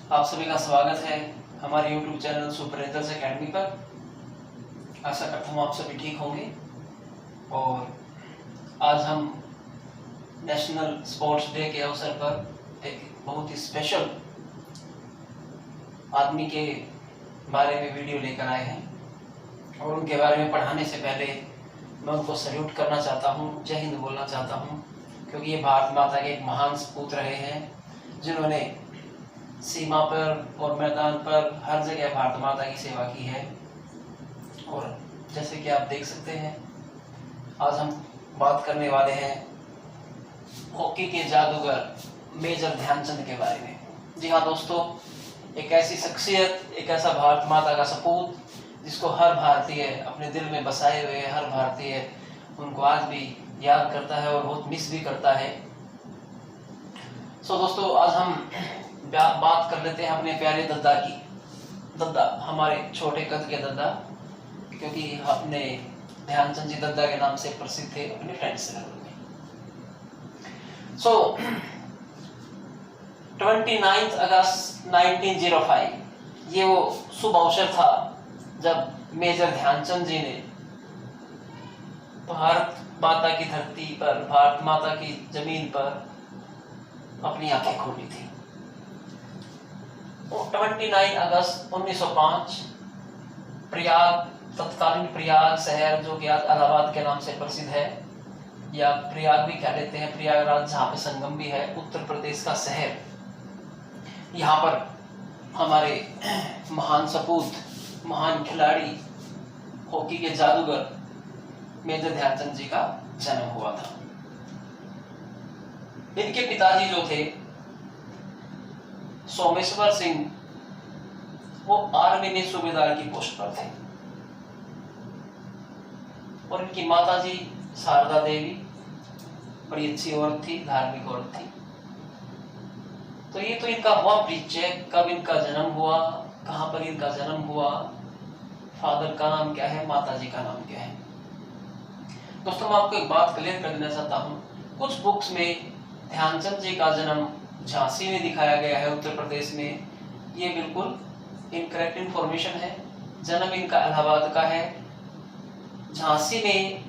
आप सभी का स्वागत है हमारे YouTube channel super angels academy पर। आशा करता हूँ आप सभी ठीक होंगे। और आज हम नेशनल स्पोर्ट्स डे के अवसर पर एक बहुत ही स्पेशल आदमी के बारे में वीडियो लेकर आए हैं और उनके बारे में पढ़ाने से पहले मैं उनको सल्यूट करना चाहता हूँ, जय हिंद बोलना चाहता हूँ, क्योंकि ये भारत माता के एक महान सपूत रहे हैं जिन्होंने सीमा पर और मैदान पर हर जगह भारत माता की सेवा की है। और जैसे कि आप देख सकते हैं, आज हम बात करने वाले हैं हॉकी के जादूगर मेजर ध्यानचंद के बारे में। जी हाँ दोस्तों, एक ऐसी शख्सियत, एक ऐसा भारत माता का सपूत जिसको हर भारतीय अपने दिल में बसाए हुए हर भारतीय उनको आज भी याद करता है और बहुत मिस भी करता है। दोस्तों, आज हम बात कर लेते हैं अपने प्यारे दद्दा की। दद्दा हमारे छोटे कद के दद्दा, क्योंकि अपने ध्यानचंद जी दद्दा के नाम से प्रसिद्ध थे अपने फ्रेंड सर्कल में। 29 अगस्त 1905 ये वो शुभ अवसर था जब मेजर ध्यानचंद जी ने भारत माता की धरती पर, भारत माता की जमीन पर अपनी आंखें खोली थी। 29 अगस्त 1905 प्रयाग, तत्कालीन प्रयाग शहर जो कि आज इलाहाबाद के नाम से प्रसिद्ध है, या प्रयाग भी कह लेते हैं, प्रयागराज जहाँ पे संगम भी है, उत्तर प्रदेश का शहर, यहाँ पर हमारे महान सपूत, महान खिलाड़ी, हॉकी के जादूगर मेजर ध्यानचंद जी का जन्म हुआ था। इनके पिताजी जो थे सोमेश्वर सिंह, वो आर्मी में सूबेदार की पोस्ट पर थे। और इनकी माताजी शारदा देवी बड़ी अच्छी औरत थी, धार्मिक औरत थी। तो ये तो इनका हुआ परिचय, कब इनका जन्म हुआ, कहाँ पर इनका जन्म हुआ, फादर का नाम क्या है, माताजी का नाम क्या है। दोस्तों, मैं आपको एक बात क्लियर कर देना चाहता हूँ, कुछ बुक्स में ध्यानचंद जी का जन्म झांसी में दिखाया गया है, उत्तर प्रदेश में। ये बिल्कुल इनकरेक्ट इंफॉर्मेशन है। जन्म इनका इलाहाबाद का है। झांसी में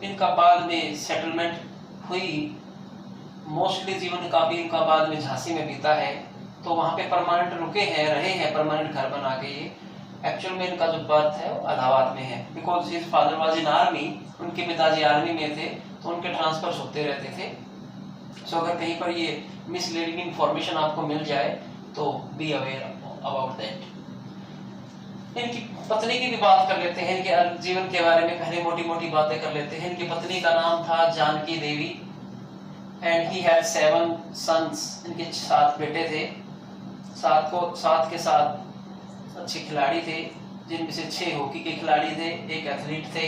इनका बाद में सेटलमेंट हुई, मोस्टली जीवन का भी इनका बाद में झांसी में बीता है। तो वहाँ पे परमानेंट रुके हैं, रहे हैं, परमानेंट घर बना के। ये एक्चुअल में इनका जो बर्थ है वो इलाहाबाद में है, because his father was in army. उनके पिताजी आर्मी में थे, तो उनके ट्रांसफर्स होते रहते थे। अगर कहीं पर ये मिसलीडिंग इंफॉर्मेशन आपको मिल जाए तो बी अवेयर अबाउट दैट। इनकी पत्नी की भी बात कर लेते हैं, इनके जीवन के बारे में पहले मोटी मोटी बातें कर लेते हैं। इनकी पत्नी का नाम था जानकी देवी एंड ही हैड 7 सन्स। इनके 7 बेटे थे। 7 के 7 अच्छे खिलाड़ी थे, जिनमें से 6 हॉकी के खिलाड़ी थे, 1 एथलीट थे।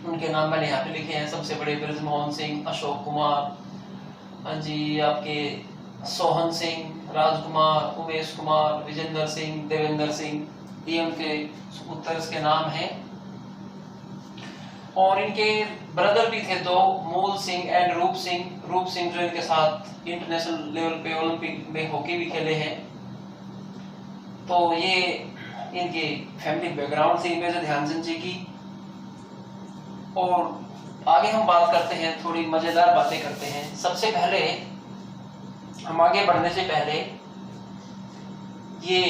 उनके नाम मैंने यहाँ पे लिखे हैं। सबसे बड़े बृजमोहन सिंह, अशोक कुमार, जी आपके सोहन सिंह, राजकुमार, उमेश कुमार, विजेंद्र सिंह, देवेंद्र सिंह, ये उनके उत्तरस के नाम हैं। और इनके ब्रदर भी थे 2, मूल सिंह एंड रूप सिंह। रूप सिंह जो इनके साथ इंटरनेशनल लेवल पे ओलंपिक में हॉकी भी खेले हैं। तो ये इनकी फैमिली बैकग्राउंड थी मेजर ध्यानचंद जी की। और आगे हम बात करते हैं, थोड़ी मजेदार बातें करते हैं। सबसे पहले हम आगे बढ़ने से पहले ये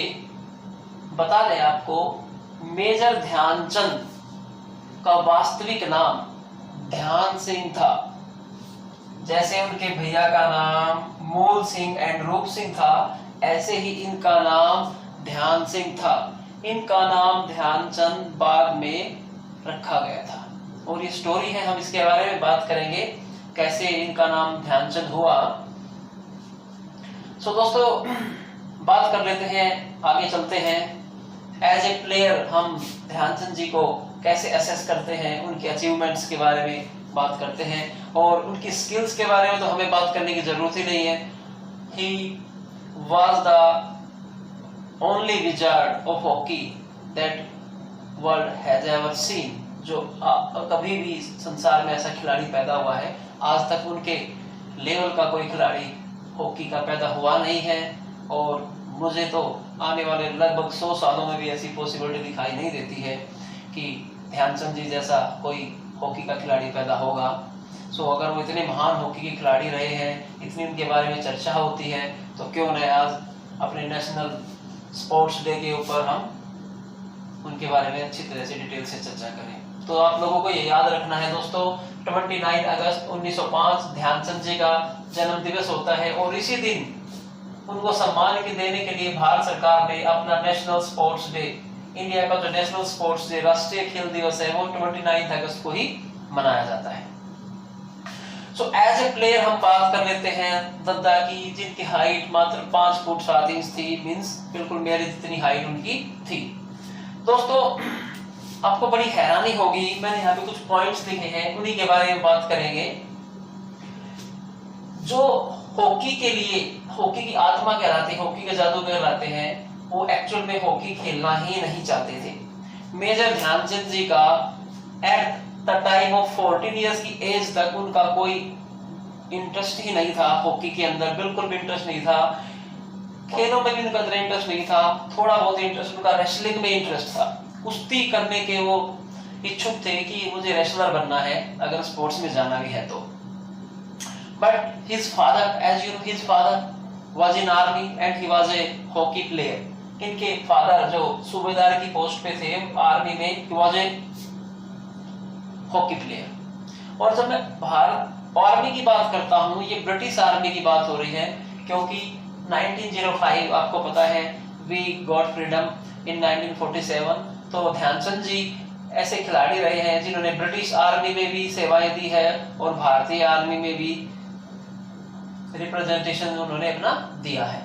बता दें आपको, मेजर ध्यानचंद का वास्तविक नाम ध्यान सिंह था। जैसे उनके भैया का नाम मूल सिंह एंड रूप सिंह था, ऐसे ही इनका नाम ध्यान सिंह था। इनका नाम ध्यानचंद बाद में रखा गया था, और ये स्टोरी है, हम इसके बारे में बात करेंगे कैसे इनका नाम ध्यानचंद हुआ। दोस्तों, बात कर लेते हैं, आगे चलते हैं। एज ए प्लेयर हम ध्यानचंद जी को कैसे असेस करते हैं, उनके अचीवमेंट्स के बारे में बात करते हैं, और उनकी स्किल्स के बारे में तो हमें बात करने की जरूरत ही नहीं है। He was the only wizard of hockey that world has ever seen. जो कभी भी संसार में ऐसा खिलाड़ी पैदा हुआ है, आज तक उनके लेवल का कोई खिलाड़ी हॉकी का पैदा हुआ नहीं है। और मुझे तो आने वाले लगभग 100 सालों में भी ऐसी पॉसिबिलिटी दिखाई नहीं देती है कि ध्यानचंद जी जैसा कोई हॉकी का खिलाड़ी पैदा होगा। सो अगर वो इतने महान हॉकी के खिलाड़ी रहे हैं, इतनी उनके बारे में चर्चा होती है, तो क्यों न आज अपने नेशनल स्पोर्ट्स डे के ऊपर हम उनके बारे में अच्छी तरह से डिटेल से चर्चा करें। तो आप लोगों को ये याद रखना है दोस्तों, 29 अगस्त 1905 ध्यानचंद जी का जन्म दिवस होता है और इसी दिन उनको सम्मान के देने के लिए भारत सरकार ने अपना नेशनल स्पोर्ट्स डे, इंडिया का जो नेशनल स्पोर्ट्स डे, राष्ट्रीय खेल दिवस है, वो 29 अगस्त को ही मनाया जाता है। सो एज ए प्लेयर हम बात कर लेते हैं दद्दा की, जिनकी हाइट मात्र 5 फुट 7 इंच थी, मींस बिल्कुल मेरी जितनी हाइट उनकी थी। दोस्तों आपको बड़ी हैरानी होगी, मैंने यहाँ पे कुछ पॉइंट्स लिखे हैं, उन्हीं के बारे में बात करेंगे। जो हॉकी के लिए हॉकी की आत्मा कहलाती है, हॉकी के जादू कहलाते हैं, वो एक्चुअल में हॉकी खेलना ही नहीं चाहते थे। मेजर ध्यानचंद जी का at the time of 14 years की एज तक उनका कोई इंटरेस्ट ही नहीं था हॉकी के अंदर, बिल्कुल भी इंटरेस्ट नहीं था। खेलों में भी उनका इतना इंटरेस्ट नहीं था, थोड़ा बहुत इंटरेस्ट उनका रेसलिंग में इंटरेस्ट था, कुश्ती करने के वो इच्छुक थे कि मुझे रेसलर बनना है अगर स्पोर्ट्स में जाना भी है तो। But his father, as you know, his father was in army and he was a hockey player. इनके फादर जो सूबेदार की पोस्ट पे थे आर्मी में, he was a hockey player. और जब मैं भारत आर्मी की बात करता हूँ, ये ब्रिटिश आर्मी की बात हो रही है, क्योंकि 1905 आपको पता है वी गॉट फ्रीडम इन 1947। तो ध्यानचंद जी ऐसे खिलाड़ी रहे हैं जिन्होंने ब्रिटिश आर्मी में भी सेवाएं दी है और भारतीय आर्मी में भी रिप्रेजेंटेशन उन्होंने अपना दिया है।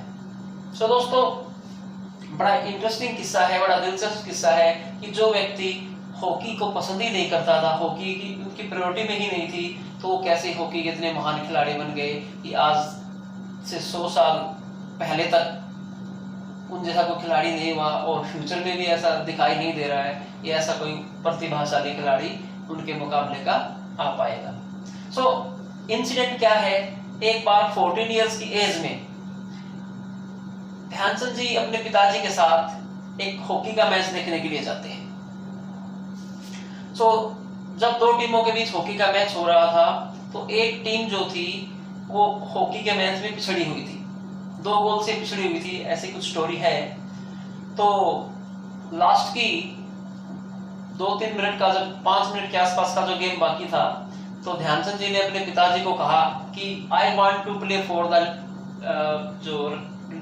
सो दोस्तों बड़ा इंटरेस्टिंग किस्सा है, बड़ा दिलचस्प किस्सा है कि जो व्यक्ति हॉकी को पसंद ही नहीं करता था, हॉकी की उनकी प्रायोरिटी में ही नहीं थी, तो वो कैसे हॉकी के इतने महान खिलाड़ी बन गए कि आज से 100 साल पहले तक उन जैसा कोई खिलाड़ी नहीं हुआ और फ्यूचर में भी ऐसा दिखाई नहीं दे रहा है कि ऐसा कोई प्रतिभाशाली खिलाड़ी उनके मुकाबले का आ पाएगा। सो इंसिडेंट क्या है, एक बार 14 इयर्स की एज में ध्यानचंद जी अपने पिताजी के साथ एक हॉकी का मैच देखने के लिए जाते हैं। सो जब दो टीमों के बीच हॉकी का मैच हो रहा था, तो एक टीम जो थी वो हॉकी के मैच में पिछड़ी हुई थी, 2 गोल से पिछड़ी हुई थी, ऐसी कुछ स्टोरी है। तो लास्ट की 2-3 मिनट का, जब 5 मिनट के आसपास का जो गेम बाकी था, तो ध्यानचंद जी ने अपने पिताजी को कहा कि I want to play for the जो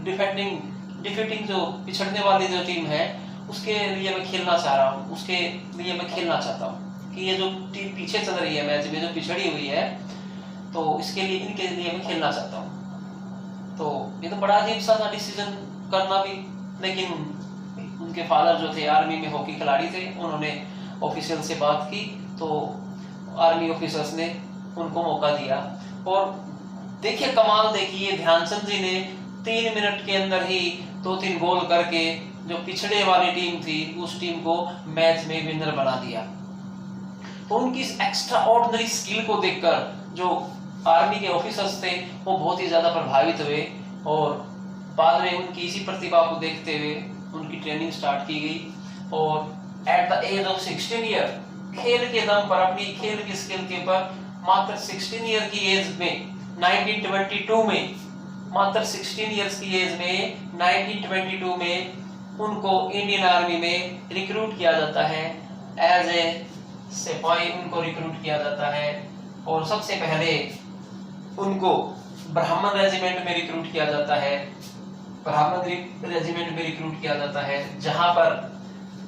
डिफीटिंग जो पिछड़ने वाली जो टीम है उसके लिए मैं खेलना चाह रहा हूँ, उसके लिए मैं खेलना चाहता हूँ कि ये जो टीम पीछे चल रही है मैच में, जो पिछड़ी हुई है, तो इसके लिए इनके लिए मैं खेलना चाहता हूँ। तो ये तो बड़ा अजीब सा था डिसीजन करना भी, लेकिन उनके फादर जो थे आर्मी में हॉकी खिलाड़ी थे, उन्होंने ऑफिशियल से बात की, तो आर्मी ऑफिसर्स ने उनको मौका दिया। और देखिए कमाल, देखिए ध्यानचंद जी ने 3 मिनट के अंदर ही 2-3 गोल करके जो पिछड़े वाली टीम थी उस टीम को मैच में विनर बना दिया। तो उनकी इस एक्स्ट्रा ऑर्डिनरी स्किल को देखकर जो आर्मी के ऑफिसर्स थे वो बहुत ही ज्यादा प्रभावित हुए और बाद में उनकी इसी प्रतिभा को देखते हुए उनकी ट्रेनिंग स्टार्ट की गई। और at the age of 16 year, खेल के दम पर, अपनी खेल की स्किल के पर, मात्र 16 ईयर की एज में 1922 में, मात्र 16 इयर्स की एज में 1922 में उनको इंडियन आर्मी में रिक्रूट किया जाता है, एज ए सिपाही उनको रिक्रूट किया जाता है। और सबसे पहले उनको ब्राह्मण रेजिमेंट में रिक्रूट किया जाता है, ब्राह्मण रेजिमेंट में रिक्रूट किया जाता है, जहां पर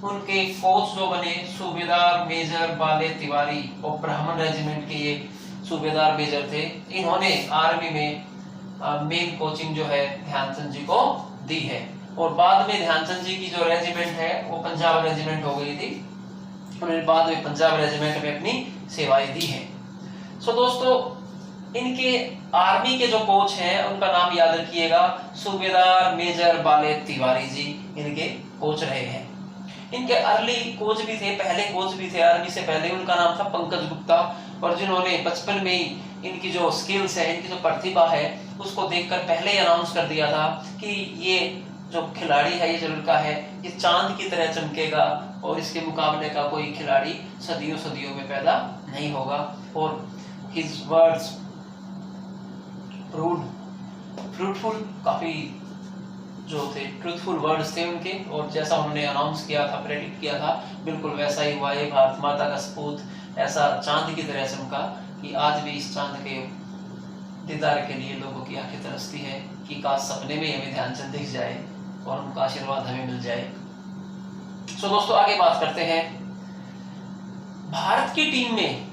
उनके कोच जो बने सूबेदार मेजर बाले तिवारी, और ब्राह्मण रेजिमेंट के ये सूबेदार मेजर थे। इन्होंने आर्मी में मेन कोचिंग जो है ध्यानचंद जी को दी है। और बाद में ध्यानचंद जी की जो रेजिमेंट है वो पंजाब रेजिमेंट हो गई थी, उन्होंने बाद में पंजाब रेजिमेंट में अपनी सेवाएं दी हैं। सो दोस्तों इनके आर्मी के जो कोच हैं उनका नाम याद रखिएगा, सूबेदार मेजर बाले तिवारी जी इनके कोच रहे हैं। इनके अर्ली कोच भी थे, पहले कोच भी थे आर्मी से पहले, उनका नाम था पंकज गुप्ता, और जिन्होंने बचपन में ही इनकी जो स्किल्स है, इनकी जो प्रतिभा है उसको देखकर पहले ही अनाउंस कर दिया था कि ये जो खिलाड़ी है, ये जो लड़का है, ये चांद की तरह चमकेगा और इसके मुकाबले का कोई खिलाड़ी सदियों सदियों में पैदा नहीं होगा। और हिज वर्ड्स प्रूव्ड फ्रूटफुल, काफी जो थे ट्रूथफुल वर्ड्स थे उनके, और जैसा उन्होंने अनाउंस किया था, प्रेडिक्ट किया था, बिल्कुल वैसा ही हुआ। ये भारत माता का सपूत ऐसा चांद की तरह चमका कि आज भी इस चांद के दीदार के लिए लोगों की आंखें तरसती है कि काश सपने में हमें ध्यानचंद दिख जाए और उनका आशीर्वाद हमें मिल जाए। सो दोस्तों आगे बात करते हैं। भारत की टीम में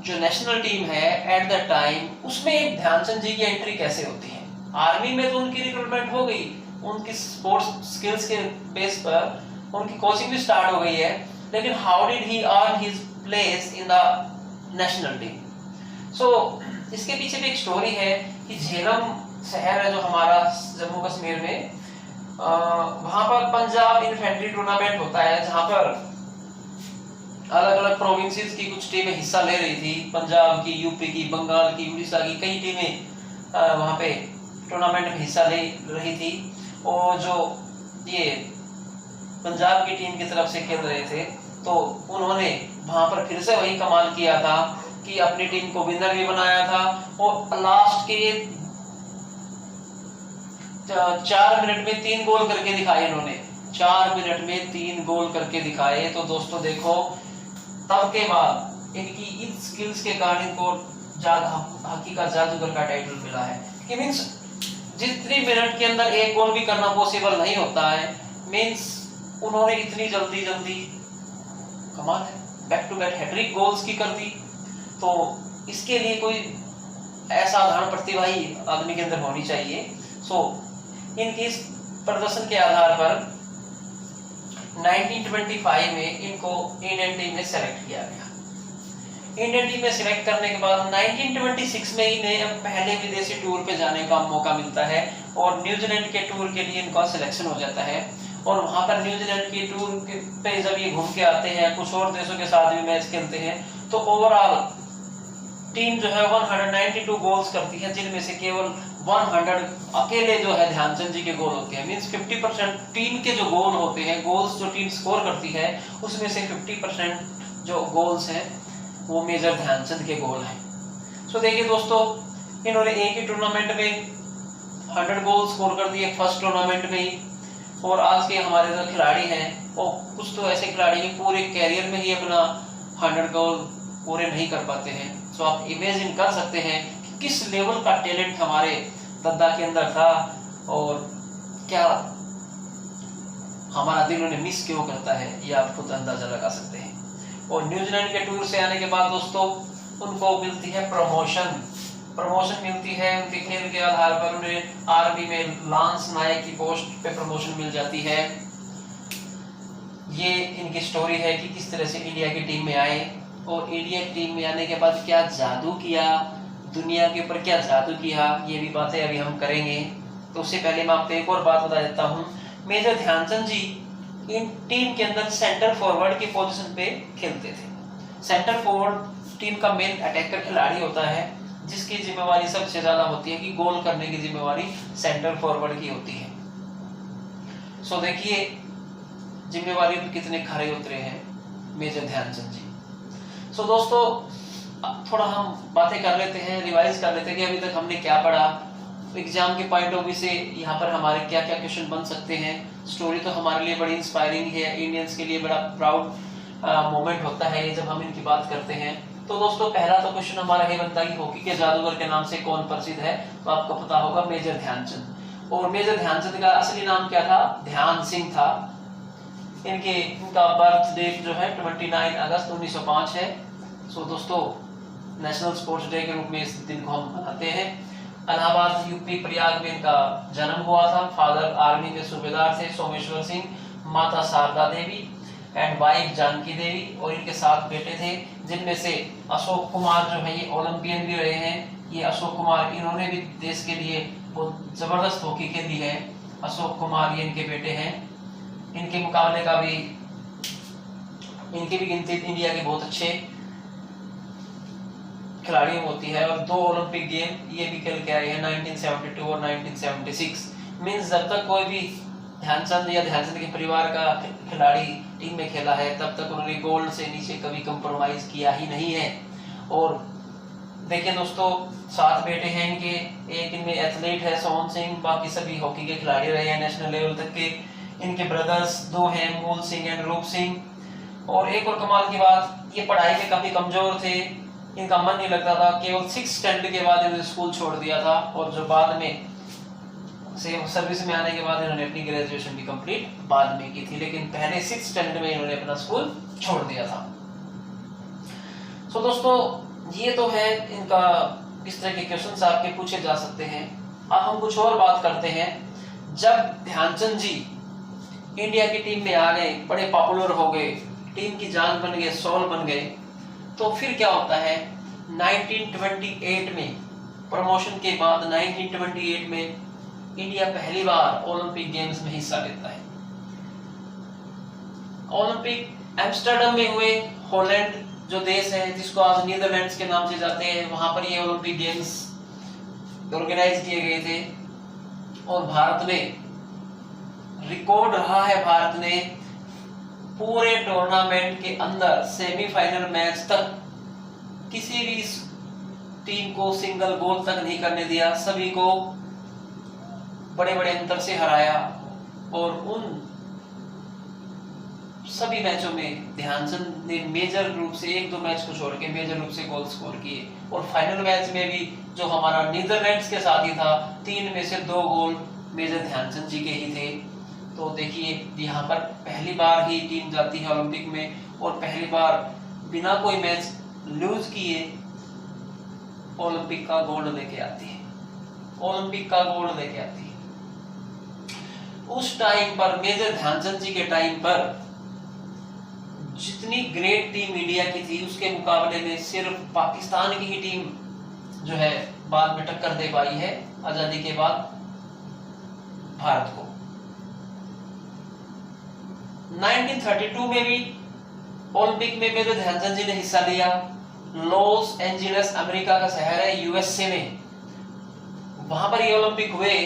जो नेशनल टीम है एट द टाइम, उसमें ध्यानचंद जी की एंट्री कैसे होती है? आर्मी में तो उनकी रिक्रूटमेंट हो गई, उनकी स्पोर्ट्स स्किल्स के बेस पर उनकी कोचिंग भी स्टार्ट हो गई है, लेकिन how did he earn his place in the national team? So इसके पीछे भी एक स्टोरी है कि झेलम शहर है जो हमारा जम्मू कश्मीर में, वहां पर पंजाब इन्फेंट्री टूर्नामेंट होता है, जहां पर अलग अलग प्रोविंसेस की कुछ टीमें हिस्सा ले रही थी। पंजाब की, यूपी की, बंगाल की, उड़ीसा की कई टीमें वहां पे टूर्नामेंट में हिस्सा ले रही थी। और जो ये पंजाब की टीम की तरफ से खेल रहे थे, तो उन्होंने वहां पर फिर से वही कमाल किया था कि अपनी टीम को विनर भी बनाया था और लास्ट के 4 मिनट में 3 गोल करके दिखाए इन्होंने। 4 मिनट में 3 गोल करके दिखाए। तो दोस्तों देखो, तब के बाद इनकी इन स्किल्स के कारण इनको हॉकी का जादूगर का टाइटल मिला है। कि मींस जितनी मिनट के अंदर 1 गोल भी करना पॉसिबल नहीं होता है, मींस उन्होंने इतनी जल्दी कमाल है, back to back hat trick goals की कर दी। तो इसके लिए कोई असाधारण प्रतिभा ही आदमी के अंदर होनी चाहिए। सो इनके इस प्रदर्शन के आधार पर 1925 में इनको इंडियन टीम में सेलेक्ट किया गया। इंडियन टीम में सिलेक्ट करने के बाद 1926 में इन्हें पहले विदेशी टूर पे जाने का मौका मिलता है और न्यूजीलैंड के टूर के लिए इनका सिलेक्शन हो जाता है। और वहां पर न्यूजीलैंड के टूर पे जब ये घूम के आते हैं, कुछ और देशों के साथ भी मैच खेलते हैं, तो ओवरऑल टीम जो है 192 गोल्स करती है, जिनमें से केवल 100 अकेले जो है ध्यानचंद जी के गोल होते हैं। मींस 50% टीम के जो गोल होते हैं, गोल्स जो टीम स्कोर करती है, उसमें से 50% जो गोल्स हैं वो मेजर ध्यानचंद के गोल हैं। सो देखिए दोस्तों, इन्होंने एक ही टूर्नामेंट में 100 गोल स्कोर कर दिए, फर्स्ट टूर्नामेंट में ही। और आज के हमारे जो खिलाड़ी हैं, वो कुछ तो ऐसे खिलाड़ी हैं पूरे कैरियर में ही अपना 100 गोल पूरे नहीं कर पाते हैं। सो आप इमेजिन कर सकते हैं कि किस लेवल का टैलेंट हमारे दद्दा के अंदर था और क्या हमारा दिल उन्हें मिस क्यों करता है, ये आप खुद अंदाजा लगा सकते हैं। और न्यूजीलैंड के टूर से आने के बाद दोस्तों उनको मिलती है प्रमोशन मिलती है। उनके खेल के आधार पर उन्हें आर्मी में लांस नायक की पोस्ट पे प्रमोशन मिल जाती है। ये इनकी स्टोरी है कि किस तरह से इंडिया की टीम में आए और इंडिया की टीम में आने के बाद क्या जादू किया, दुनिया के ऊपर क्या जादू किया, ये भी बातें अभी हम करेंगे। तो उससे पहले मैं आपको एक और बात बता देता हूँ। मेजर ध्यानचंद जी इन टीम के अंदर सेंटर फॉरवर्ड की पोजीशन पे खेलते थे। सेंटर फॉरवर्ड टीम का मेन अटैकर खिलाड़ी होता है, जिसकी जिम्मेवारी सबसे ज्यादा होती है कि गोल करने की जिम्मेवारी सेंटर फॉरवर्ड की होती है। सो देखिए जिम्मेवारी पे कितने खरे उतरे हैं मेजर ध्यानचंद जी। सो दोस्तों थोड़ा हम बातें कर लेते हैं, रिवाइज कर लेते हैं कि अभी तक हमने क्या पढ़ा, एग्जाम के पॉइंट ऑफ व्यू से यहाँ पर हमारे क्या क्या क्वेश्चन बन सकते हैं। स्टोरी तो हमारे लिए बड़ी इंस्पायरिंग है, इंडियंस के लिए बड़ा प्राउड मोमेंट होता है जब हम इनकी बात करते हैं। तो दोस्तों पहला तो क्वेश्चन हमारा ये बनता है कि हॉकी के जादूगर के नाम से कौन प्रसिद्ध है, तो आपको पता होगा मेजर ध्यानचंद। और मेजर ध्यानचंद का असली नाम क्या था? ध्यान सिंह था। इनका बर्थ डेट जो है 29 अगस्त 1905 है। सो दोस्तों नेशनल स्पोर्ट्स डे के रूप में इस दिन को हम मनाते हैं। इलाहाबाद यूपी प्रयाग में इनका जन्म हुआ था। फादर आर्मी में सूबेदार थे सोमेश्वर सिंह, माता शारदा देवी एंड वाइफ जानकी देवी, और इनके 7 बेटे थे, जिनमें से अशोक कुमार जो है ये ओलंपियन भी रहे हैं। ये अशोक कुमार इन्होंने भी देश के लिए बहुत जबरदस्त हॉकी खेली है। अशोक कुमार ये इनके बेटे हैं। इनके मुकाबले का भी इनकी भी गिनती इंडिया के बहुत अच्छे खिलाड़ियों होती है, और 2 ओलंपिक गेम ये भी खेल के आए हैं 1972 और 1976। मींस जब तक कोई भी ध्यानचंद या ध्यानचंद के परिवार का खिलाड़ी टीम में खेला है तब तक उन्होंने गोल्ड से नीचे कभी कंप्रोमाइज किया ही नहीं है। और देखिए दोस्तों, 7 बेटे हैं इनके, एक इनमें एथलीट है सोहन सिंह, बाकी सभी हॉकी के खिलाड़ी रहे हैं नेशनल लेवल तक के। इनके ब्रदर्स 2 हैं, मूल सिंह एंड रूप सिंह। और एक और कमाल की बात, ये पढ़ाई में काफी कमजोर थे, इनका मन नहीं लगता था। केवल 6 स्टैंडर्ड के बाद इन्होंने स्कूल छोड़ दिया था, और जो बाद में सर्विस में आने के बाद इन्होंने अपनी ग्रेजुएशन भी कंप्लीट बाद में की थी, लेकिन पहले 6 स्टैंडर्ड में इन्होंने अपना स्कूल छोड़ दिया था। सो दोस्तों, ये तो है इनका, इस तरह के क्वेश्चंस आपके पूछे जा सकते हैं। अब हम कुछ और बात करते हैं। जब ध्यानचंद जी इंडिया की टीम में आ गए, बड़े पॉपुलर हो गए, टीम की जान बन गए, सोल बन गए, तो फिर क्या होता है 1928 में, प्रमोशन के बाद 1928 में इंडिया पहली बार ओलंपिक गेम्स में हिस्सा लेता है। ओलंपिक एम्स्टर्डम में हुए। हॉलैंड जो देश है, जिसको आज नीदरलैंड्स के नाम से जाते हैं, वहां पर ये ओलंपिक गेम्स ऑर्गेनाइज किए गए थे। और भारत में रिकॉर्ड रहा है, भारत ने पूरे टूर्नामेंट के अंदर सेमीफाइनल मैच तक किसी भी टीम को सिंगल गोल तक नहीं करने दिया, सभी को बड़े बड़े अंतर से हराया। और उन सभी मैचों में ध्यानचंद ने मेजर रूप से 1-2 मैच को छोड़ के मेजर रूप से गोल स्कोर किए। और फाइनल मैच में भी जो हमारा नीदरलैंड्स के साथ ही था, 3 में से 2 गोल मेजर ध्यानचंद जी के ही थे। तो देखिए, यहाँ पर पहली बार ही टीम जाती है ओलंपिक में, और पहली बार बिना कोई मैच लूज किए ओलंपिक का गोल्ड लेके आती है, ओलंपिक का गोल्ड लेके आती है। उस टाइम पर, मेजर ध्यानचंद जी के टाइम पर, जितनी ग्रेट टीम इंडिया की थी उसके मुकाबले में सिर्फ पाकिस्तान की ही टीम जो है बाद में टक्कर दे पाई है आजादी के बाद भारत को। 1932 में भी ओलंपिक में मेजर ध्यानचंद जी ने हिस्सा लिया। लॉस एंजलिस अमेरिका का शहर है, यूएसए में, वहां पर ये ओलंपिक हुए,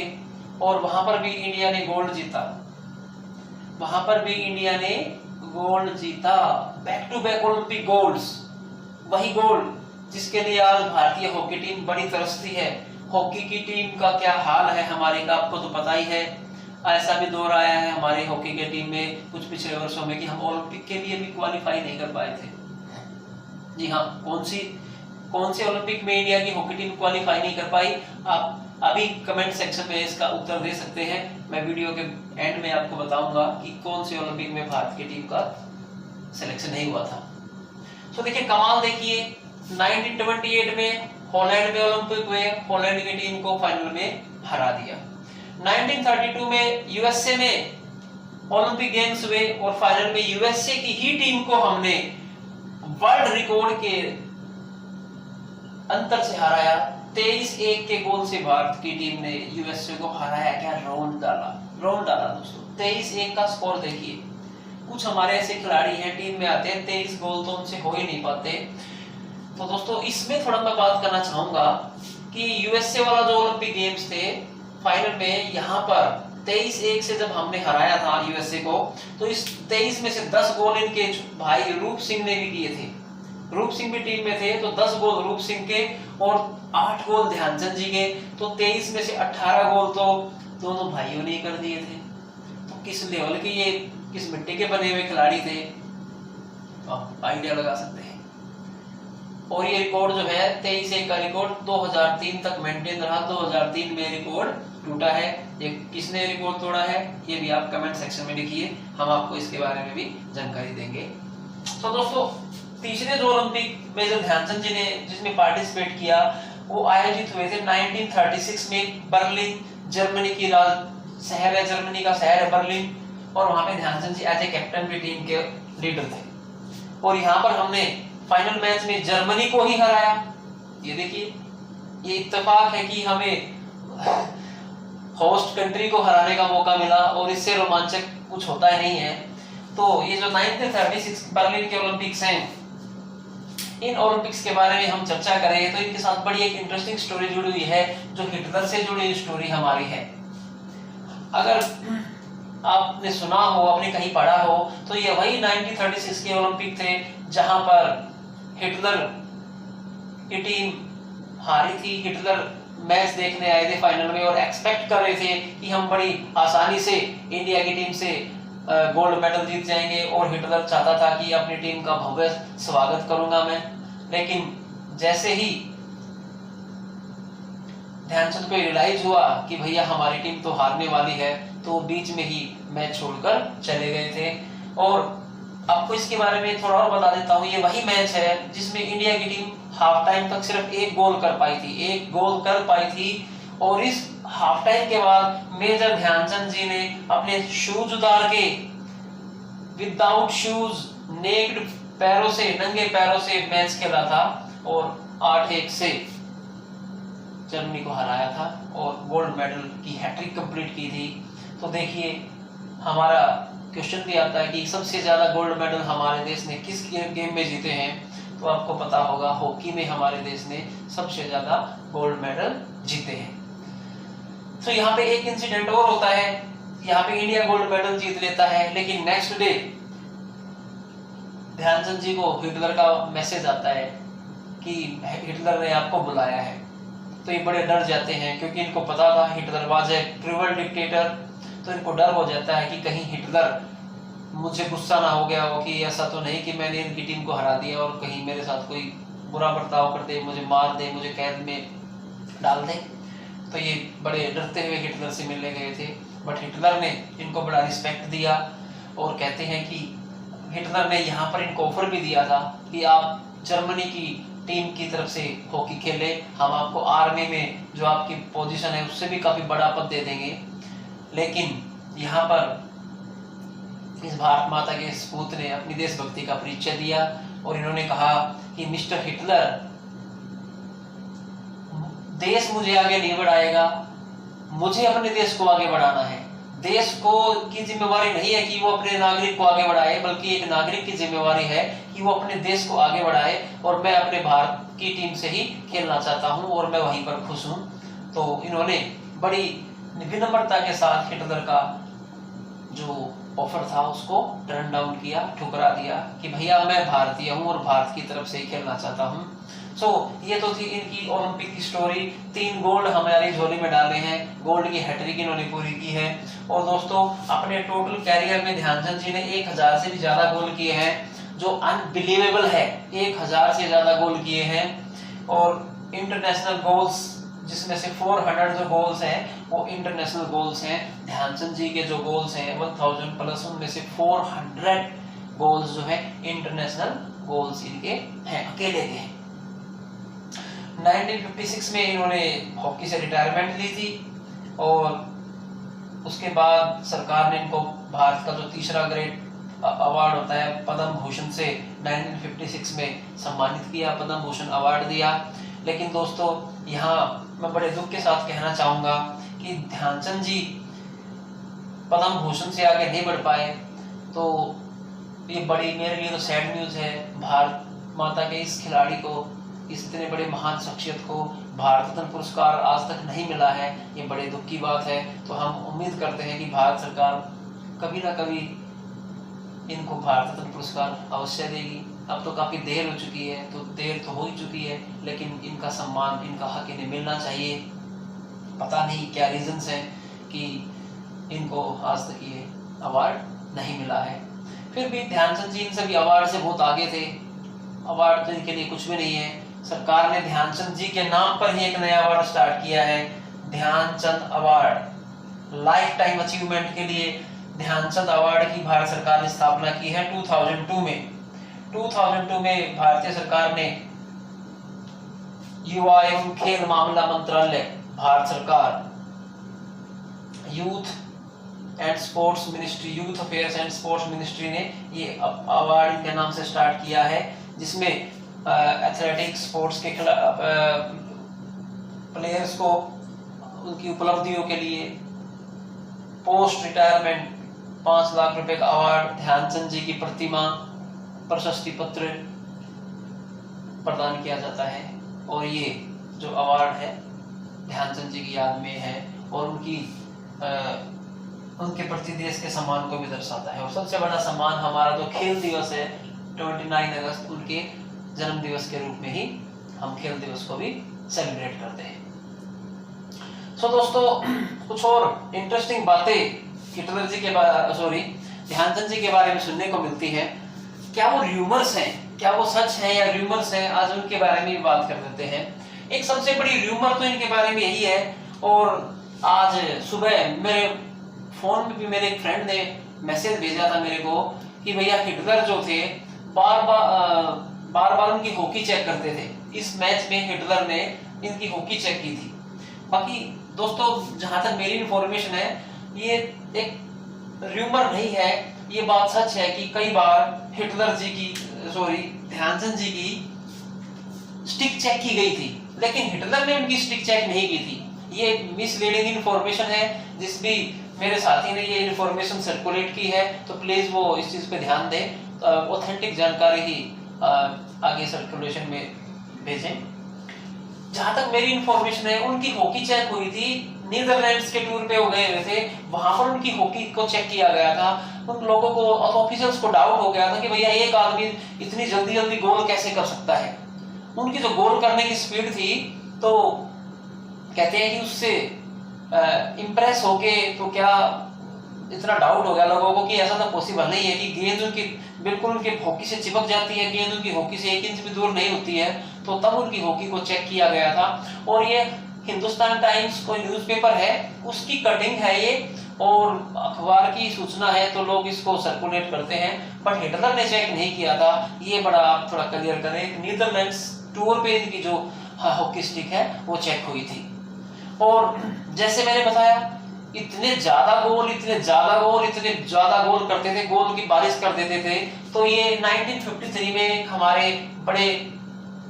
और वहां पर भी इंडिया ने गोल्ड जीता। वहां पर भी इंडिया ने गोल्ड जीता, back to back Olympic golds. वही गोल्ड जिसके लिए आज भारतीय हॉकी टीम बड़ी तरसती है। हॉकी की टीम का क्या हाल है हमारे का आपको तो पता ही है। ऐसा भी दौर आया है हमारे हॉकी के टीम में कुछ पिछले वर्षों में कि हम ओलंपिक के लिए भी क्वालिफाई नहीं कर पाए थे। जी हाँ, कौन से ओलंपिक में इंडिया की हॉकी टीम क्वालिफाई नहीं कर पाई, आप अभी कमेंट सेक्शन में इसका उत्तर दे सकते हैं। मैं वीडियो के एंड में आपको बताऊंगा कि कौन से ओलंपिक में भारत की टीम का सिलेक्शन नहीं हुआ था। तो देखिए कमाल, देखिए 1928 में हॉलैंड में ओलंपिक हुए, हॉलैंड की टीम को फाइनल में हरा दिया। 1932 में यूएसए में ओलंपिक गेम्स हुए, और फाइनल में यूएसए की ही टीम को हमने वर्ल्ड रिकॉर्ड के अंतर से हराया। 23-1 के गोल से भारत की टीम ने यूएसए को हराया। क्या राउंड डाला दोस्तों। 23-1 का स्कोर देखिए। कुछ हमारे ऐसे खिलाड़ी हैं टीम में आते हैं, 23 गोल तो उनसे हो ही नहीं पाते। तो दोस्तों इसमें थोड़ा मैं बात करना चाहूंगा कि यूएसए वाला जो ओलंपिक गेम्स थे, फाइनल में यहाँ पर 23-1 से जब हमने हराया था यूएसए को, तो इस 23 में से 10 गोल इनके भाई रूप सिंह ने भी किए थे। रूप सिंह भी टीम में थे, तो 10 गोल रूप सिंह के और 8 गोल ध्यानचंद जी के, तो 23 में से 18 गोल तो दोनों भाइयों ने कर दिए थे। तो किस लेवल के, ये किस मिट्टी के बने हुए खिलाड़ी थे, आप आइडिया लगा सकते हैं। और ये रिकॉर्ड जो है 23-1 का रिकॉर्ड 2003 तक मेंटेन रहा। 2003 में रिकॉर्ड टूटा है। ये किसने रिकॉर्ड तोड़ा है ये भी आप कमेंट सेक्शन में लिखिए, हम आपको इसके बारे में भी जानकारी देंगे। तो दोस्तों तीसरे जो ओलंपिक मेजर ध्यानचंद जी ने जिसमें पार्टिसिपेट किया वो आयोजित हुए थे 1936 में बर्लिन, जर्मनी की शहर है, जर्मनी का शहर है बर्लिन, और वहां पे ध्यानचंद जी एज ए कैप्टन भी टीम के लीडर थे। और यहाँ पर हमने फाइनल मैच में जर्मनी को ही हराया। ये देखिए, ये इत्तेफाक है कि हमें होस्ट कंट्री को हराने का मौका मिला, और इससे रोमांचक कुछ होता ही नहीं है। तो ये जो 1936 बर्लिन के ओलंपिक्स हैं, इन ओलंपिक्स के बारे में हम चर्चा करें तो इनके साथ बड़ी एक इंटरेस्टिंग स्टोरी जुड़ी हुई है, जो हिटलर से जुड़ी हुई स्टोरी हमारी है। अगर आपने सुना हो, आपने कहीं पढ़ा हो, तो ये वही 1936 के ओलंपिक थे जहां पर हिटलर की टीम हारी थी। हिटलर मैच देखने आए थे फाइनल में और एक्सपेक्ट कर रहे थे कि हम बड़ी आसानी से इंडिया की टीम से गोल्ड मेडल जीत जाएंगे, और हिटलर चाहता था कि अपनी टीम का भव्य स्वागत करूंगा मैं। लेकिन जैसे ही ध्यानचंद को रियलाइज हुआ कि भैया हमारी टीम तो हारने वाली है, तो बीच में ही मैच छोड़कर चले गए थे। और आपको इसके बारे में थोड़ा और बता देता हूँ, ये वही मैच है जिसमें इंडिया की टीम हाफ टाइम तक सिर्फ एक गोल कर पाई थी, एक गोल कर पाई थी। और इस हाफ टाइम के बाद मेजर ध्यानचंद जी ने अपने शूज उतार के विदाउट शूज नेक्ड पैरों से, नंगे पैरों से मैच खेला था और 8-1 से जर्मनी को हराया था और गोल्ड मेडल की हैट्रिक कंप्लीट की थी। तो देखिए हमारा क्वेश्चन भी आता है कि सबसे ज्यादा गोल्ड मेडल हमारे देश ने किस गेम में जीते हैं, तो आपको पता होगा हॉकी में हमारे देश ने सबसे ज्यादा गोल्ड मेडल जीते हैं। तो यहाँ पे एक इंसिडेंट और होता है, यहाँ पे इंडिया गोल्ड मेडल जीत लेता है, लेकिन नेक्स्ट डे ध्यानचंद जी को हिटलर का मैसेज आता है कि हिटलर ने आपको बुलाया है। तो ये बड़े डर जाते हैं, क्योंकि इनको पता था Hitler was a cruel dictator. तो इनको डर हो जाता है कि कहीं हिटलर मुझे गुस्सा ना हो गया हो कि ऐसा तो नहीं कि मैंने इनकी टीम को हरा दिया और कहीं मेरे साथ कोई बुरा बर्ताव कर दे, मुझे मार दे, मुझे कैद में डाल दे। तो ये बड़े डरते हुए हिटलर से मिलने गए थे, बट हिटलर ने इनको बड़ा रिस्पेक्ट दिया। और कहते हैं कि हिटलर ने यहाँ पर इनको ऑफर भी दिया था कि आप जर्मनी की टीम की तरफ से हॉकी खेले, हम आपको आर्मी में जो आपकी पोजीशन है उससे भी काफी बड़ा पद दे देंगे। लेकिन यहाँ पर इस भारत माता के सपूत ने अपनी देशभक्ति का परिचय दिया और इन्होंने कहा कि मिस्टर हिटलर, देश मुझे आगे नहीं बढ़ाएगा, मुझे अपने देश को आगे बढ़ाना है। देश को की जिम्मेवारी नहीं है कि वो अपने नागरिक को आगे बढ़ाए, बल्कि एक नागरिक की जिम्मेवारी है कि वो अपने देश को आगे बढ़ाए। और मैं अपने भारत की टीम से ही खेलना चाहता हूं और मैं वहीं पर खुश हूं। तो इन्होंने बड़ी विनम्रता के साथ हिटलर का जो ऑफर था उसको टर्न डाउन किया, ठुकरा दिया कि भैया मैं भारतीय हूं और भारत की तरफ से ही खेलना चाहता हूं। सो ये तो थी इनकी ओलंपिक की स्टोरी। 3 गोल्ड हमारी झोली में डाले हैं, गोल्ड की हैट्रिक इन्होंने पूरी की है। और दोस्तों अपने टोटल कैरियर में ध्यानचंद जी ने 1000 से भी ज्यादा गोल किए हैं, जो अनबिलीवेबल है। 1000 से ज्यादा गोल किए हैं। और इंटरनेशनल गोल्स जिसमें से 400 जो गोल्स हैं वो इंटरनेशनल गोल्स हैं। ध्यानचंद जी के जो गोल्स हैं 1000 प्लस, उनमें से 400 गोल्स जो है इंटरनेशनल गोल्स इनके हैं, अकेले के हैं। 1956 में इन्होंने हॉकी से रिटायरमेंट ली थी और उसके बाद सरकार ने इनको भारत का जो तीसरा ग्रेड अवार्ड होता है पद्म भूषण से 1956 में सम्मानित किया, पद्म भूषण अवार्ड दिया। लेकिन दोस्तों यहाँ मैं बड़े दुख के साथ कहना चाहूंगा कि ध्यानचंद जी पद्म भूषण से आगे नहीं बढ़ पाए। तो ये बड़ी मेरे लिए तो सैड न्यूज है। भारत माता के इस खिलाड़ी को, इस इतने बड़े महान शख्सियत को भारत रत्न पुरस्कार आज तक नहीं मिला है, ये बड़े दुख की बात है। तो हम उम्मीद करते हैं कि भारत सरकार कभी ना कभी इनको भारत रत्न पुरस्कार अवश्य देगी। अब तो काफी देर हो चुकी है, तो देर तो हो ही चुकी है, लेकिन इनका सम्मान, इनका हक इन्हें मिलना चाहिए। पता नहीं क्या रीजंस हैं कि इनको आज तक ये अवार्ड नहीं मिला है। फिर भी ध्यानचंद जी इन सभी अवार्ड से बहुत आगे थे। अवार्ड तो इनके लिए कुछ भी नहीं है। सरकार ने ध्यानचंद जी के नाम पर ही एक नया अवार्ड स्टार्ट किया है, Dhyan Chand award. Lifetime achievement के लिए ध्यानचंद अवार्ड की भारत सरकार ने स्थापना की है 2002 में। 2002 में भारतीय सरकार ने युवा एवं खेल मामला मंत्रालय, भारत सरकार, youth and sports ministry, youth affairs and sports ministry ने ये अवार्ड इनके नाम से स्टार्ट किया है, जिसमें एथलेटिक्स स्पोर्ट्स के प्लेयर्स को उनकी उपलब्धियों के लिए पोस्ट रिटायरमेंट 5 लाख रुपए का अवार्ड, ध्यानचंद जी की प्रतिमा, प्रशस्ति पत्र, प्रदान किया जाता है। और ये जो अवार्ड है ध्यानचंद जी की याद में है और उनके प्रति देश के सम्मान को भी दर्शाता है। और सबसे बड़ा सम्मान हमारा जो खेल दिवस है 29 अगस्त, उनके जन्म दिवस के रूप में ही हम खेल दिवस को भी सेलिब्रेट करते हैं। सो दोस्तों, कुछ और इंटरेस्टिंग बातें हिटलर जी के ध्यानचंद जी के बारे में सुनने को मिलती है। क्या वो र्यूमर्स हैं, क्या वो सच है या र्यूमर्स हैं, आज उनके बारे में बात कर देते हैं। एक सबसे बड़ी र्यूमर तो इनके बारे में यही है, और आज सुबह मेरे फोन में भी मेरे एक फ्रेंड ने मैसेज भेजा था मेरे को कि भैया हिटलर जो थे बार बार उनकी हॉकी चेक करते थे। इस मैच में हिटलर ने इनकी हॉकी चेक की थी। बाकी दोस्तों, जहां तक मेरी इंफॉर्मेशन है, ये एक र्यूमर नहीं है, ये बात सच है कि कई बार हिटलर जी की ध्यानचंद जी की स्टिक चेक की गई थी, लेकिन हिटलर ने उनकी स्टिक चेक नहीं की थी। ये मिसलीडिंग इंफॉर्मेशन है। जिस भी मेरे साथी ने ये इंफॉर्मेशन सर्कुलेट की है तो प्लीज वो इस चीज पे ध्यान दें, ऑथेंटिक जानकारी ही आगे सर्कुलेशन में भेजें। जहां तक मेरी इंफॉर्मेशन है, उनकी हॉकी चेक हुई थी, नीदरलैंड्स के टूर पे हो गए हुए थे, वहां पर उनकी हॉकी को चेक किया गया था। उन लोगों को, ऑफिसर्स को डाउट हो गया था कि भैया एक आदमी इतनी जल्दी जल्दी गोल कैसे कर सकता है। उनकी जो गोल करने की स्पीड थी, तो कहते हैं कि उससे इंप्रेस होके तो क्या इतना डाउट हो गया लोगों को कि ऐसा तो पॉसिबल नहीं है कि गेंद उनकी बिल्कुल उनके हॉकी से चिपक जाती है, गेंद उनकी हॉकी से 1 इंच भी दूर नहीं होती है। तो तब उनकी हॉकी को चेक किया गया था। और ये हिंदुस्तान टाइम्स कोई न्यूज़पेपर है, उसकी कटिंग है ये, और अखबार की सूचना है, तो लोग इसको सर्कुलेट करते हैं। बट हिटलर ने चेक नहीं किया था, ये बड़ा आप थोड़ा क्लियर करें। नीदरलैंड्स टूर पे इनकी जो हॉकी स्टिक है वो चेक हुई थी। और जैसे मैंने बताया, इतने ज्यादा गोल करते थे, गोल की बारिश कर देते थे। तो ये 1953 में हमारे बड़े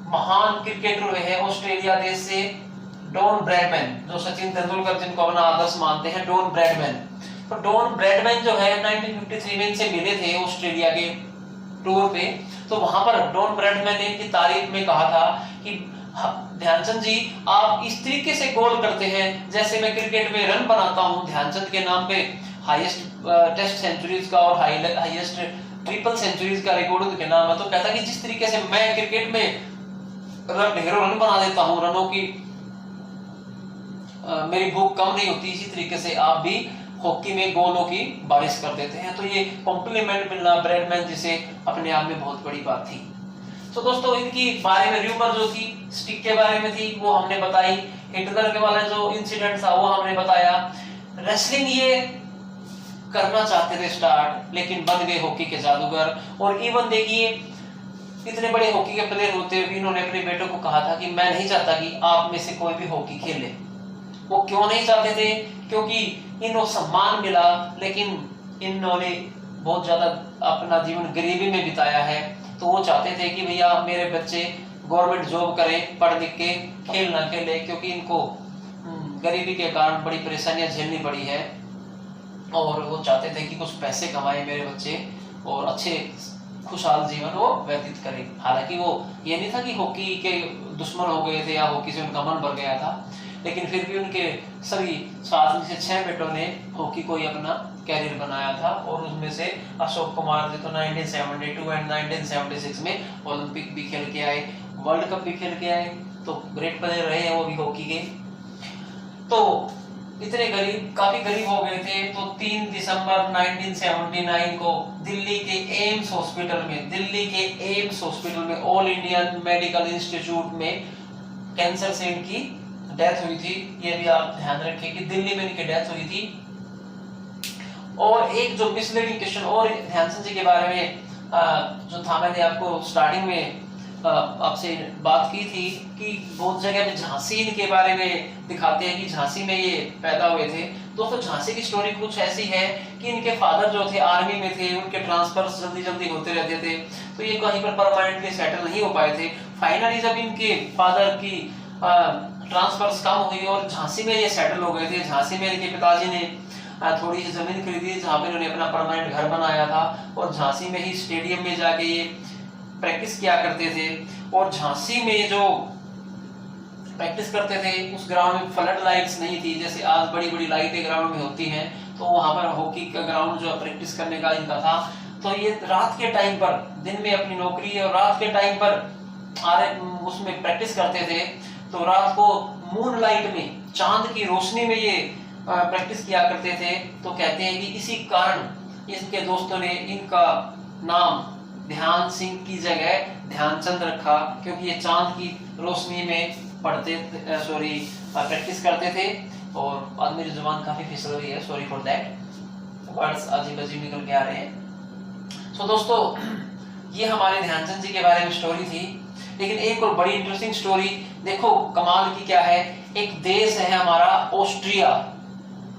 महान क्रिकेटर हुए हैं ऑस्ट्रेलिया देश से, डॉन ब्रैडमैन, जो सचिन तेंदुलकर जिनको अपना आदर्श मानते हैं, डॉन ब्रैडमैन। तो डॉन ब्रैडमैन जो है 1953 में इनसे मिले थे ऑस्ट्रेलिया के टूर पे। तो वहां पर डॉन ब्रैडमैन ने इनकी तारीफ में कहा था कि ध्यानचंद जी, आप इस तरीके से गोल करते हैं जैसे मैं क्रिकेट में रन बनाता हूं। ध्यानचंद के नाम पे हाईएस्ट टेस्ट सेंचुरीज का और हाईएस्ट ट्रिपल सेंचुरीज का रिकॉर्ड उनके नाम है। तो कहता कि जिस तरीके से मैं क्रिकेट में ढेरों रन बना देता हूं, रनों की मेरी भूख कम नहीं होती, इसी तरीके से आप भी हॉकी में गोलों की बारिश कर देते हैं। तो ये कॉम्प्लीमेंट मिलना ब्रैडमैन जिसे अपने आप में बहुत बड़ी बात थी। तो दोस्तों, इनकी बारे में र्यूमर जो थी स्टिक के बारे में थी, वो हमने बताई। हिटलर के वाला जो इंसिडेंट था वो हमने बताया। रेसलिंग ये करना चाहते थे स्टार्ट, लेकिन बन गए हॉकी के जादूगर। और इवन देखिए, इतने बड़े हॉकी के प्लेयर होते हुए इन्होंने अपने बेटों को कहा था कि मैं नहीं चाहता कि आप में से कोई भी हॉकी खेले। वो क्यों नहीं चाहते थे? क्योंकि इनको सम्मान मिला, लेकिन इन्होंने बहुत ज्यादा अपना जीवन गरीबी में बिताया है। तो वो चाहते थे कि भैया मेरे बच्चे गवर्नमेंट जॉब करें, पढ़ लिख के, खेल ना खेले, क्योंकि इनको गरीबी के कारण बड़ी परेशानियां झेलनी पड़ी है। और वो चाहते थे कि कुछ पैसे कमाए मेरे बच्चे और अच्छे खुशहाल जीवन वो व्यतीत करें। हालांकि वो ये नहीं था कि हॉकी के दुश्मन हो गए थे या हॉकी से उनका मन भर गया था, लेकिन फिर भी उनके सभी 7 में से 6 बेटों ने हॉकी को ही अपना कैरियर बनाया था। और उसमें से अशोक कुमार जी तो 1972 एंड 1976 में ओलंपिक भी खेल के आए, वर्ल्ड कप भी खेल के आए, तो ग्रेट प्लेयर रहे हैं वो भी हॉकी के। तो इतने काफी गरीब हो गए थे। तो 3 दिसंबर 1979 को दिल्ली के एम्स हॉस्पिटल में ऑल इंडियन मेडिकल इंस्टीट्यूट में कैंसर से इनकी डेथ हुई थी। ये भी आप ध्यान रखें कि दिल्ली में इनकी डेथ हुई थी। और एक जो मिसलीडिंग क्वेश्चन और ध्यानचंद जी के बारे में जो था, मैंने आपको स्टार्टिंग में आपसे बात की थी कि बहुत जगह में झांसी इनके बारे में दिखाते हैं कि झांसी में ये पैदा हुए थे। दोस्तों, झांसी की स्टोरी कुछ ऐसी है कि इनके फादर जो थे आर्मी में थे, उनके ट्रांसफर जल्दी होते रहते थे, तो ये कहीं पर परमानेंटली सेटल नहीं हो पाए थे। फाइनली जब इनके फादर की ट्रांसफर्स कम हुई और झांसी में ये सेटल हो गए थे। झांसी में इनके पिताजी ने थोड़ी सी जमीन खरीदी जहाँ पे इन्होंने अपना परमानेंट घर बनाया था, और झांसी में ही स्टेडियम में जाके ये प्रैक्टिस किया करते थे। और झांसी में जो प्रैक्टिस करते थे उस ग्राउंड में फ्लड लाइट्स नहीं थी, जैसे आज बड़ी बड़ी लाइटें ग्राउंड में होती हैं, तो वहां पर हॉकी का ग्राउंड जो प्रैक्टिस करने का इनका था। तो ये रात के टाइम पर, दिन में अपनी नौकरी और रात के टाइम पर उसमें प्रैक्टिस करते थे। तो रात को मून लाइट में, चांद की रोशनी में ये प्रैक्टिस किया करते थे। तो कहते हैं कि इसी कारण इसके दोस्तों ने इनका नाम ध्यान सिंह की जगह ध्यानचंद रखा, क्योंकि ये चांद की रोशनी में प्रैक्टिस करते थे। और आज मेरी जुबान काफी फिसल रही है, सॉरी फॉर दैट, वर्ड्स अजीब अजीब निकल के आ रहे हैं। सो दोस्तों, ये हमारे ध्यानचंद जी के बारे में स्टोरी थी। लेकिन एक और बड़ी इंटरेस्टिंग स्टोरी देखो, कमाल की क्या है। एक देश है हमारा ऑस्ट्रिया,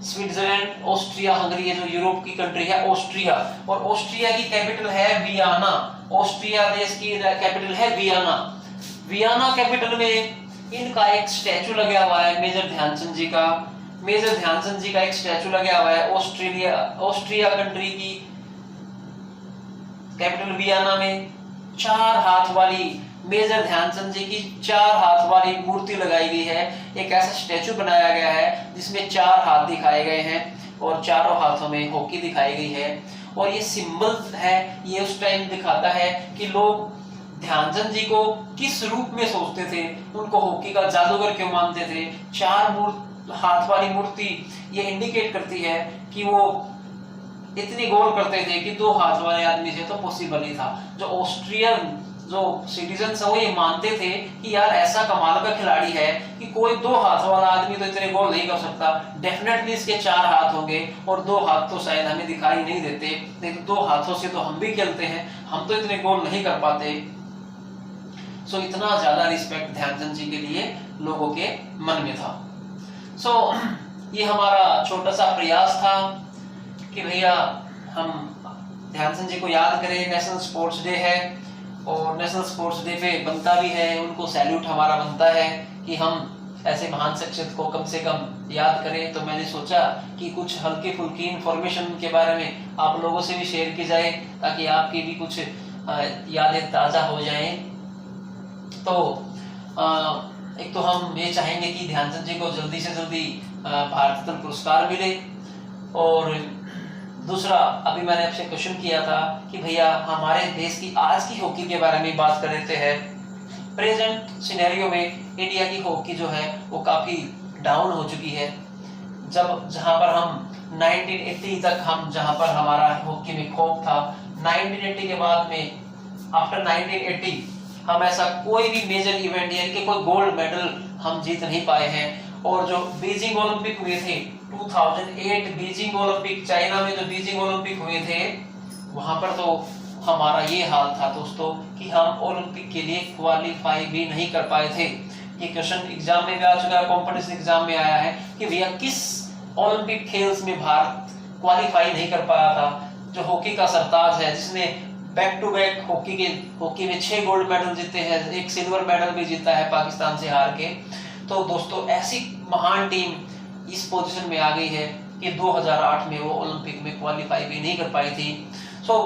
स्विट्जरलैंड, ऑस्ट्रिया, हंगरी, जो यूरोप की कंट्री है ऑस्ट्रिया, और ऑस्ट्रिया की कैपिटल है वियना। ऑस्ट्रिया देश की कैपिटल है वियना। वियना कैपिटल में इनका एक स्टैचू लगा हुआ है, मेजर ध्यानचंद जी का। मेजर ध्यानचंद जी का एक स्टैचू लगा हुआ है ऑस्ट्रिया कंट्री की कैपिटल वियना में। 4 हाथ वाली मेजर ध्यानचंद जी की 4 हाथ वाली मूर्ति लगाई गई है। एक ऐसा स्टैचू बनाया गया है जिसमें 4 हाथ दिखाए गए हैं और चारों हाथों में हॉकी दिखाई गई है। और ये सिंबल है, ये उस टाइम दिखाता है कि लोग ध्यानचंद जी को किस रूप में सोचते थे, उनको हॉकी का जादूगर क्यों मानते थे। 4 हाथ वाली मूर्ति ये इंडिकेट करती है कि वो इतनी गोल करते थे कि 2 हाथ वाले आदमी से तो पॉसिबल ही था। जो ऑस्ट्रियन जो सिटीजन है वो ये मानते थे कि यार ऐसा कमाल का खिलाड़ी है कि कोई 2 हाथ वाला आदमी तो इतने गोल नहीं कर सकता, डेफिनेटली इसके 4 हाथ होंगे, और 2 हाथ तो शायद हमें दिखाई नहीं देते, लेकिन 2 हाथों से तो हम भी खेलते हैं, हम तो इतने गोल नहीं कर पाते। सो इतना ज्यादा रिस्पेक्ट ध्यानचंद जी के लिए लोगों के मन में था। सो ये हमारा छोटा सा प्रयास था कि भैया हम ध्यानचंद जी को याद करें। नेशनल स्पोर्ट्स डे है और नेशनल स्पोर्ट्स डे पे बनता भी है, उनको सैल्यूट हमारा बनता है कि हम ऐसे महान शख्सियत को कम से कम याद करें। तो मैंने सोचा कि कुछ हल्की फुल्की इंफॉर्मेशन के बारे में आप लोगों से भी शेयर की जाए, ताकि आपकी भी कुछ यादें ताज़ा हो जाएं। तो एक तो हम ये चाहेंगे कि ध्यानचंद जी को जल्दी से जल्दी भारत रत्न पुरस्कार मिले, और दूसरा, अभी मैंने आपसे क्वेश्चन किया था कि भैया हमारे देश की आज की हॉकी के बारे में बात कर लेते हैं। प्रेजेंट सिनेरियो में इंडिया की हॉकी जो है वो काफी डाउन हो चुकी है। जहां पर हम 1980 तक जहां पर हमारा हॉकी में खौफ था, 1980 के बाद में आफ्टर 1980 हम ऐसा कोई भी मेजर इवेंट यानी कि कोई गोल्ड मेडल हम जीत नहीं पाए हैं। और जो बीजिंग ओलंपिक हुए थे 2008 बीजिंग ओलंपिक, चाइना में जो बीजिंग ओलंपिक हुए थे, वहां पर तो हमारा ये हाल था दोस्तों कि हम ओलंपिक के लिए क्वालिफाई भी नहीं कर पाए थे। ये क्वेश्चन एग्जाम में भी आ चुका है, कॉम्पिटिशन एग्जाम में आया है कि भैया किस ओलंपिक खेल्स में भारत क्वालिफाई नहीं कर पाया था। जो हॉकी का सरताज है, जिसने बैक टू बैक हॉकी में 6 गोल्ड मेडल जीते हैं, 1 सिल्वर मेडल भी जीता है पाकिस्तान से हार के। तो दोस्तों ऐसी महान टीम इस पोजीशन में आ गई है कि 2008 में वो ओलंपिक में क्वालिफाई भी नहीं कर पाई थी। सो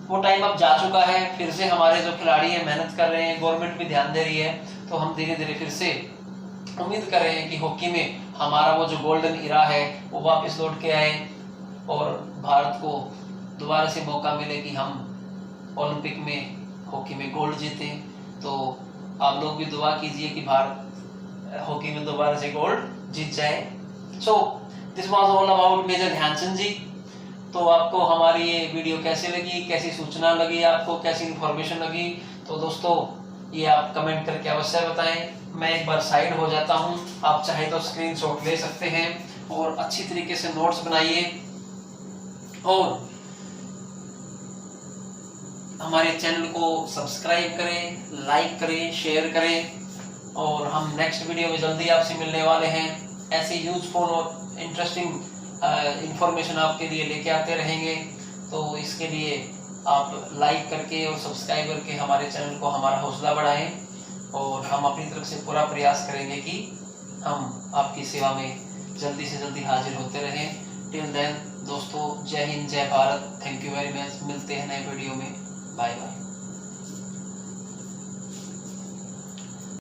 वो टाइम अब जा चुका है, फिर से हमारे जो खिलाड़ी हैं मेहनत कर रहे हैं, गवर्नमेंट भी ध्यान दे रही है, तो हम धीरे धीरे फिर से उम्मीद कर रहे हैं कि हॉकी में हमारा वो जो गोल्डन इरा है वो वापस लौट के आए और भारत को दोबारा से मौका मिले कि हम ओलंपिक में हॉकी में गोल्ड जीते। तो आप लोग भी दुआ कीजिए कि भारत हॉकी में दोबारा से गोल्ड जीत जाए। So this was all about major Dhyan Chand ji. तो आपको हमारी ये वीडियो कैसी लगी, कैसी सूचना लगी, आपको कैसी इन्फॉर्मेशन लगी, तो दोस्तों ये आप कमेंट करके अवश्य बताएं। मैं एक बार साइड हो जाता हूँ, आप चाहे तो स्क्रीनशॉट ले सकते हैं और अच्छी तरीके से नोट्स बनाइए और हमारे चैनल को सब्सक्राइब करें, लाइक करें, शेयर करें। और हम नेक्स्ट वीडियो में जल्दी आपसे मिलने वाले हैं। ऐसे यूजफुल और इंटरेस्टिंग इंफॉर्मेशन आपके लिए लेके आते रहेंगे। तो इसके लिए आप लाइक करके और सब्सक्राइब करके हमारे चैनल को हमारा हौसला बढ़ाएं और हम अपनी तरफ से पूरा प्रयास करेंगे कि हम आपकी सेवा में जल्दी से जल्दी हाजिर होते रहें। टिल देन दोस्तों, जय हिंद, जय Bharat, thank you very much. मिलते हैं नए वीडियो में, बाय बाय।